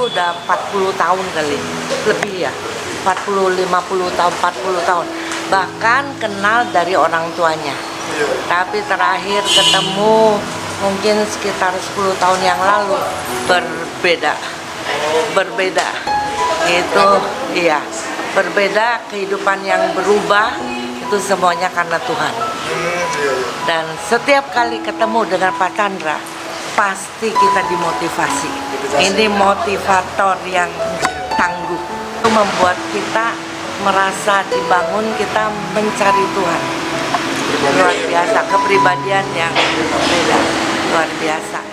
tuh udah 40 tahun kali, lebih ya, 40, 50 tahun, 40 tahun. Bahkan kenal dari orang tuanya. Tapi terakhir ketemu mungkin sekitar 10 tahun yang lalu, berbeda. Berbeda. Itu iya, berbeda, kehidupan yang berubah itu semuanya karena Tuhan. Dan setiap kali ketemu dengan Pak Chandra, pasti kita dimotivasi. Ini motivator yang tangguh. Itu membuat kita merasa dibangun, kita mencari Tuhan. Luar biasa, kepribadian yang beda, luar biasa. Ya.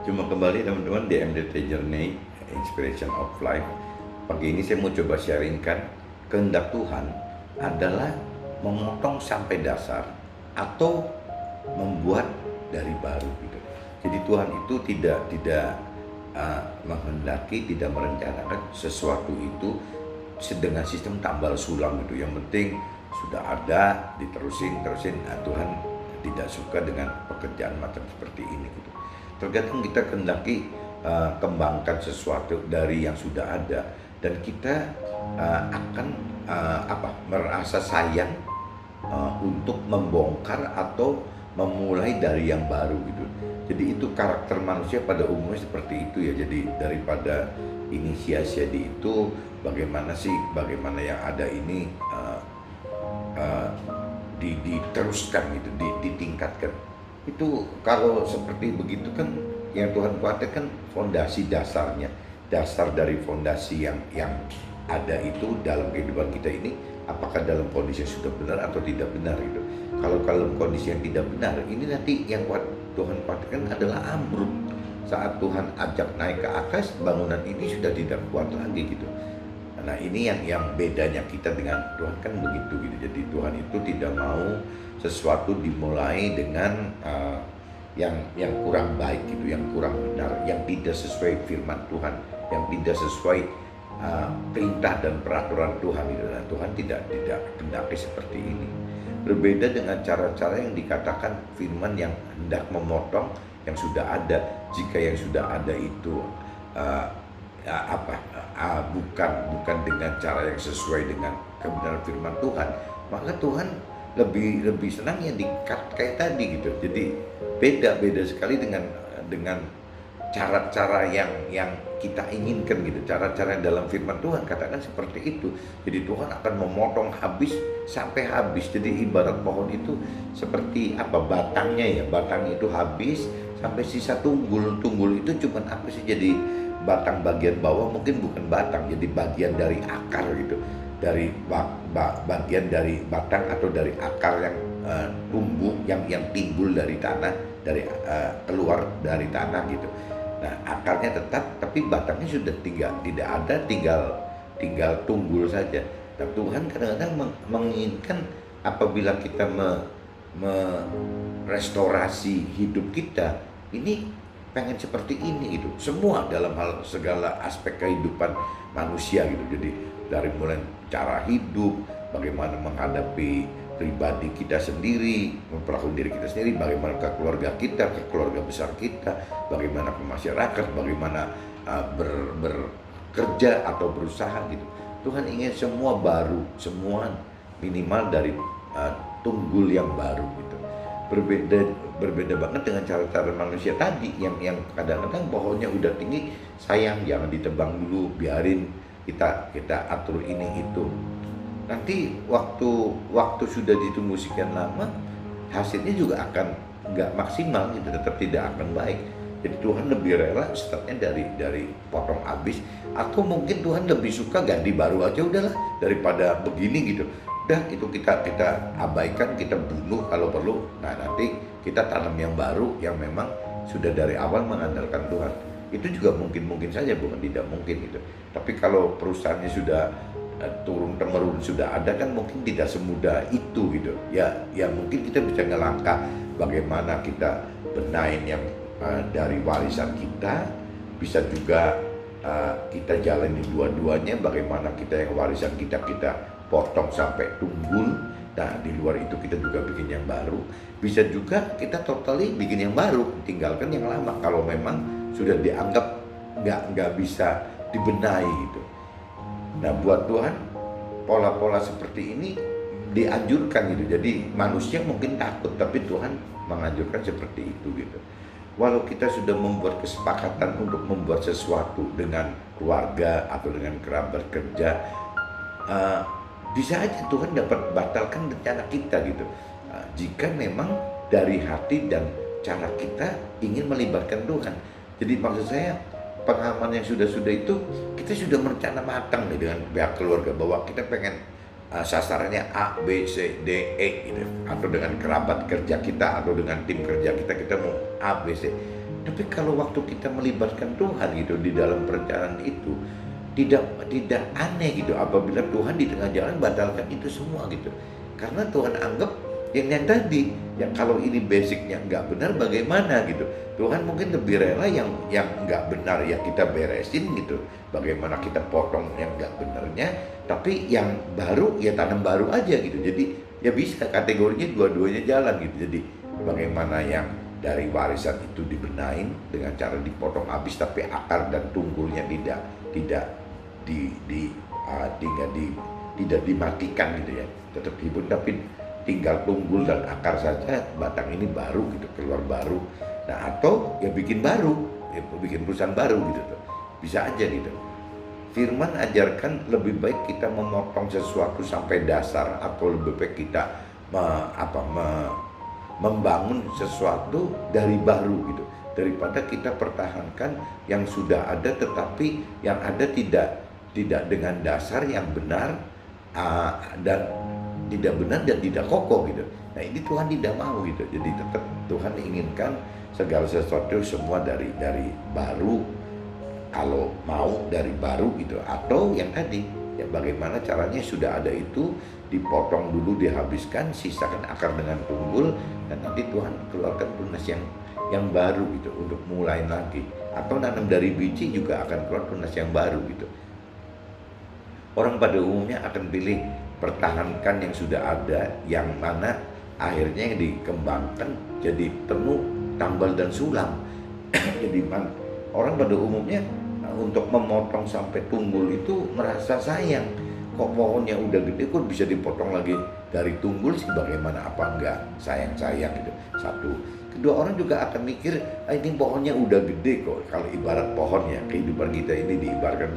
Jumpa kembali teman-teman di MDT Journey Inspiration of Life. Pagi ini saya mau coba sharingkan kehendak Tuhan adalah memotong sampai dasar atau membuat dari baru gitu. Jadi Tuhan itu tidak menghendaki, tidak merencanakan sesuatu itu dengan sistem tambal sulam gitu. Yang penting sudah ada diterusin. Nah, Tuhan tidak suka dengan pekerjaan macam seperti ini gitu. Terkadang kita kehendaki kembangkan sesuatu dari yang sudah ada, dan kita akan merasa sayang untuk membongkar atau memulai dari yang baru gitu. Jadi itu karakter manusia pada umumnya seperti itu ya. Jadi daripada inisiasi itu bagaimana yang ada ini diteruskan gitu, ditingkatkan. Itu kalau seperti begitu kan yang Tuhan khawatirkan fondasi dasarnya, dasar dari fondasi yang ada itu dalam kehidupan kita ini, apakah dalam kondisi yang sudah benar atau tidak benar gitu. Kalau dalam kondisi yang tidak benar, ini nanti yang Tuhan khawatirkan adalah ambruk. Saat Tuhan ajak naik ke atas, bangunan ini sudah tidak kuat lagi gitu. Nah ini yang bedanya kita dengan Tuhan kan begitu gitu. Jadi Tuhan itu tidak mau sesuatu dimulai dengan yang kurang baik gitu, yang kurang benar, yang tidak sesuai firman Tuhan, yang tidak sesuai perintah dan peraturan Tuhan gitu. Nah, Tuhan tidak hendaki seperti ini. Berbeda dengan cara-cara yang dikatakan firman yang hendak memotong yang sudah ada. Jika yang sudah ada itu bukan dengan cara yang sesuai dengan kebenaran firman Tuhan, maka Tuhan lebih senang yang kayak tadi gitu. Jadi beda sekali dengan cara-cara yang kita inginkan gitu. Cara-cara yang dalam firman Tuhan katakan seperti itu. Jadi Tuhan akan memotong sampai habis. Jadi ibarat pohon itu seperti batangnya ya, batang itu habis sampai sisa tunggul itu cuman jadi batang bagian bawah, mungkin bukan batang, jadi bagian dari akar gitu, dari bagian dari batang atau dari akar yang tumbuh, yang timbul dari tanah, dari keluar dari tanah gitu. Nah akarnya tetap, tapi batangnya sudah tidak ada, tinggal tunggul saja. Nah Tuhan kadang-kadang menginginkan apabila kita merestorasi hidup kita ini, pengen seperti ini gitu, semua dalam hal segala aspek kehidupan manusia gitu. Jadi dari mulai cara hidup, bagaimana menghadapi pribadi kita sendiri, memperlakukan diri kita sendiri, bagaimana ke keluarga kita, ke keluarga besar kita, bagaimana ke masyarakat, bagaimana bekerja atau berusaha gitu. Tuhan ingin semua baru, semua minimal dari tunggul yang baru gitu. Berbeda banget dengan cara-cara manusia tadi yang kadang-kadang pohonnya udah tinggi, sayang jangan ditebang dulu, biarin kita atur ini itu. Nanti waktu sudah ditunggu sekian lama, hasilnya juga akan nggak maksimal gitu, tetap tidak akan baik. Jadi Tuhan lebih rela startnya dari potong habis, atau mungkin Tuhan lebih suka ganti baru aja udahlah daripada begini gitu. Udah itu kita abaikan, kita bunuh kalau perlu. Nah nanti kita tanam yang baru yang memang sudah dari awal mengandalkan Tuhan. Itu juga mungkin saja, bukan tidak mungkin gitu. Tapi kalau perusahaannya sudah turun temurun sudah ada kan mungkin tidak semudah itu gitu. Ya mungkin kita bisa ngelangkah bagaimana kita benahin yang dari warisan kita, bisa juga kita jalani dua-duanya. Bagaimana kita yang warisan kita potong sampai tunggul. Nah di luar itu kita juga bikin yang baru. Bisa juga kita totally bikin yang baru, tinggalkan yang lama kalau memang sudah dianggap nggak bisa dibenahi gitu. Nah buat Tuhan pola-pola seperti ini dianjurkan gitu. Jadi manusia mungkin takut, tapi Tuhan menganjurkan seperti itu gitu. Walau kita sudah membuat kesepakatan untuk membuat sesuatu dengan keluarga atau dengan kerabat kerja, bisa aja Tuhan dapat batalkan rencana kita gitu. Jika memang dari hati dan cara kita ingin melibatkan Tuhan. Jadi maksud saya pengalaman yang sudah itu kita sudah merencana matang nih dengan pihak keluarga bahwa kita pengen sasarannya A, B, C, D, E gitu. Atau dengan kerabat kerja kita atau dengan tim kerja kita mau A, B, C. Tapi kalau waktu kita melibatkan Tuhan gitu di dalam perencanaan itu tidak aneh gitu apabila Tuhan di tengah jalan batalkan itu semua gitu. Karena Tuhan anggap yang tadi, yang kalau ini basicnya nggak benar bagaimana gitu. Tuhan mungkin lebih rela yang nggak benar ya kita beresin gitu. Bagaimana kita potong yang nggak benarnya, tapi yang baru ya tanam baru aja gitu. Jadi ya bisa kategorinya dua-duanya jalan gitu. Jadi bagaimana yang dari warisan itu dibenahin dengan cara dipotong habis, tapi akar dan tunggulnya tidak dimatikan gitu ya. Tetap hidup tapi tinggal tunggul dan akar saja, batang ini baru gitu, keluar baru. Nah atau ya bikin baru, ya bikin perusahaan baru gitu tuh. Bisa aja gitu. Firman ajarkan lebih baik kita memotong sesuatu sampai dasar atau lebih baik kita membangun sesuatu dari baru gitu, daripada kita pertahankan yang sudah ada tetapi yang ada tidak dengan dasar yang benar dan tidak kokoh gitu. Nah ini Tuhan tidak mau gitu. Jadi tetap Tuhan inginkan segala sesuatu semua dari baru, kalau mau dari baru gitu. Atau yang tadi ya bagaimana caranya sudah ada itu dipotong dulu, dihabiskan, sisakan akar dengan tunggul, dan nanti Tuhan keluarkan tunas yang baru gitu untuk mulai lagi. Atau nanam dari biji juga akan keluar tunas yang baru gitu. Orang pada umumnya akan pilih pertahankan yang sudah ada, yang mana akhirnya yang dikembangkan jadi penuh tambal dan sulam. Jadi orang pada umumnya untuk memotong sampai tunggul itu merasa sayang. Kok pohonnya udah gede kok bisa dipotong lagi dari tunggul sih, bagaimana, apa enggak sayang gitu. Satu. Kedua, orang juga akan mikir ini pohonnya udah gede kok. Kalau ibarat pohonnya, kehidupan kita ini diibaratkan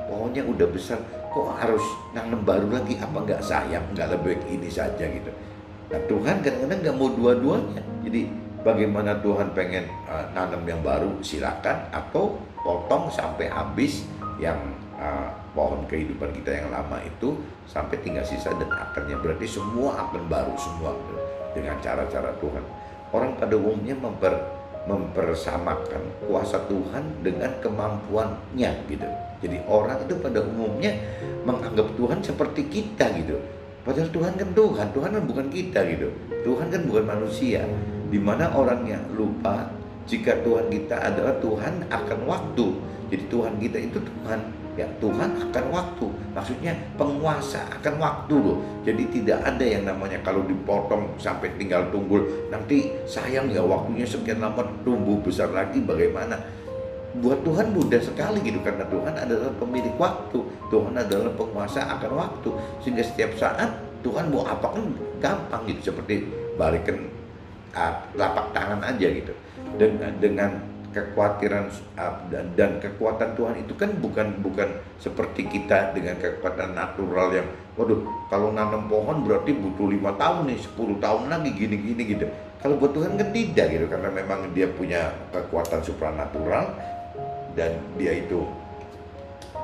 pohonnya udah besar, kok harus nanam baru lagi, apa enggak sayang, enggak lebih baik ini saja gitu. Nah Tuhan kadang-kadang enggak mau dua-duanya. Jadi bagaimana Tuhan pengen nanam yang baru silakan, atau potong sampai habis yang pohon kehidupan kita yang lama itu sampai tinggal sisa dan akarnya, berarti semua akan baru semua gitu, dengan cara-cara Tuhan. Orang pada umumnya mempersamakan kuasa Tuhan dengan kemampuannya gitu. Jadi orang itu pada umumnya menganggap Tuhan seperti kita gitu. Padahal Tuhan kan Tuhan kan bukan kita gitu. Tuhan kan bukan manusia. Dimana orangnya lupa jika Tuhan kita adalah Tuhan akan waktu. Jadi Tuhan kita itu Tuhan, ya Tuhan akan waktu. Maksudnya penguasa akan waktu loh. Jadi tidak ada yang namanya kalau dipotong sampai tinggal tunggul, nanti sayang ya waktunya sekian lama tumbuh besar lagi bagaimana. Buat Tuhan mudah sekali gitu, karena Tuhan adalah pemilik waktu. Tuhan adalah penguasa akan waktu. Sehingga setiap saat Tuhan mau apa kan gampang gitu, seperti balikan lapak tangan aja gitu. Dengan kekhawatiran dan kekuatan Tuhan itu kan bukan seperti kita dengan kekuatan natural yang waduh kalau nanam pohon berarti butuh 5 tahun nih, 10 tahun lagi gini gitu. Kalau buat Tuhan kan tidak gitu, karena memang dia punya kekuatan supranatural dan dia itu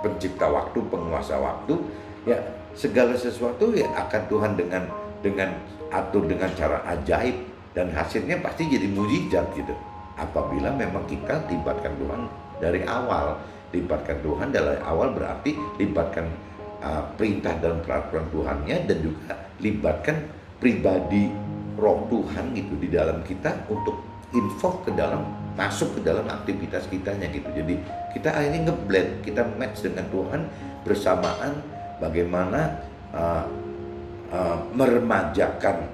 pencipta waktu, penguasa waktu. Ya, segala sesuatu ya akan Tuhan dengan atur dengan cara ajaib, dan hasilnya pasti jadi mujizat gitu. Apabila memang kita libatkan Tuhan dari awal. Libatkan Tuhan dari awal berarti libatkan perintah dan peraturan Tuhannya, dan juga libatkan pribadi roh Tuhan gitu di dalam kita untuk involve ke dalam, masuk ke dalam aktivitas kitanya gitu. Jadi kita akhirnya ngeblend, kita match dengan Tuhan bersamaan bagaimana meremajakan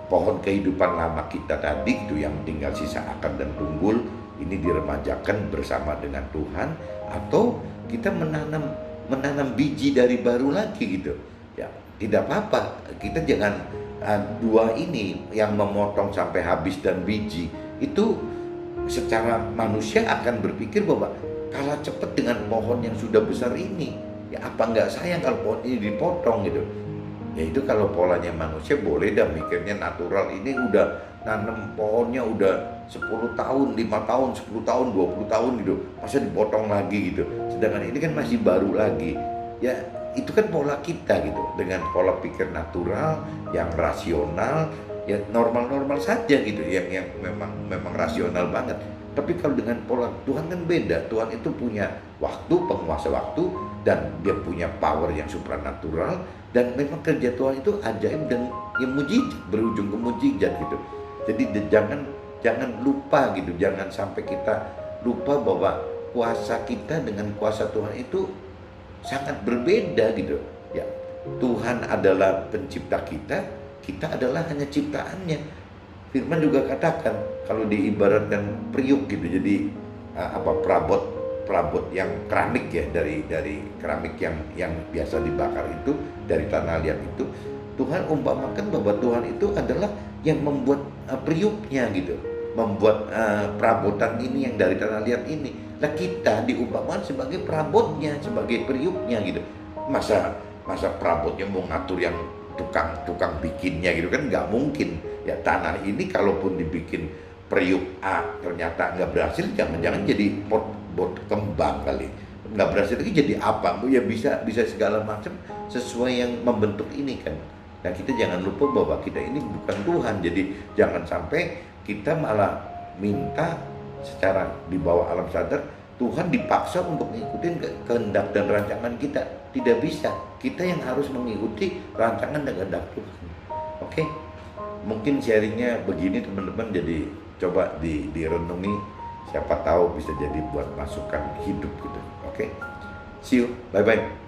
pohon kehidupan lama kita tadi itu yang tinggal sisa akar dan tunggul ini diremajakan bersama dengan Tuhan, atau kita menanam biji dari baru lagi gitu. Ya, tidak apa-apa. Kita jangan dua ini yang memotong sampai habis dan biji itu secara manusia akan berpikir bahwa kalah cepat dengan pohon yang sudah besar ini. Ya apa enggak sayang kalau pohon ini dipotong gitu. Ya itu kalau polanya manusia boleh dah mikirnya natural, ini udah nanam pohonnya udah 10 tahun, 5 tahun, 10 tahun, 20 tahun gitu, masa dipotong lagi gitu. Sedangkan ini kan masih baru lagi. Ya itu kan pola kita gitu, dengan pola pikir natural yang rasional, ya normal-normal saja gitu, yang memang rasional banget. Tapi kalau dengan pola Tuhan kan beda. Tuhan itu punya waktu, penguasa waktu, dan dia punya power yang supranatural, dan memang kerja Tuhan itu ajaib dan yang mujizat, berujung ke mujizat gitu. Jadi jangan lupa gitu, jangan sampai kita lupa bahwa kuasa kita dengan kuasa Tuhan itu sangat berbeda gitu. Ya, Tuhan adalah pencipta kita, kita adalah hanya ciptaannya. Firman juga katakan kalau diibaratkan periuk gitu, jadi perabot yang keramik ya, dari keramik yang biasa dibakar itu, dari tanah liat itu, Tuhan umpamakan bahwa Tuhan itu adalah yang membuat periuknya gitu, membuat perabotan ini yang dari tanah liat ini. Nah kita diumpamakan sebagai perabotnya, sebagai periuknya gitu. Masa perabotnya mau ngatur yang tukang bikinnya gitu kan nggak mungkin. Ya tanah ini kalaupun dibikin periuk A ternyata nggak berhasil, jangan-jangan jadi pot kembang kali, nggak berhasil lagi jadi apa? Ya bisa segala macam sesuai yang membentuk ini kan. Nah kita jangan lupa bahwa kita ini bukan Tuhan, jadi jangan sampai kita malah minta secara di bawah alam sadar Tuhan dipaksa untuk mengikuti kehendak dan rancangan kita. Tidak bisa, kita yang harus mengikuti rancangan dan kehendak Tuhan. Oke? Mungkin sharingnya begini teman-teman, jadi coba direnungi, siapa tahu bisa jadi buat masukan hidup gitu. Oke? See you, bye-bye.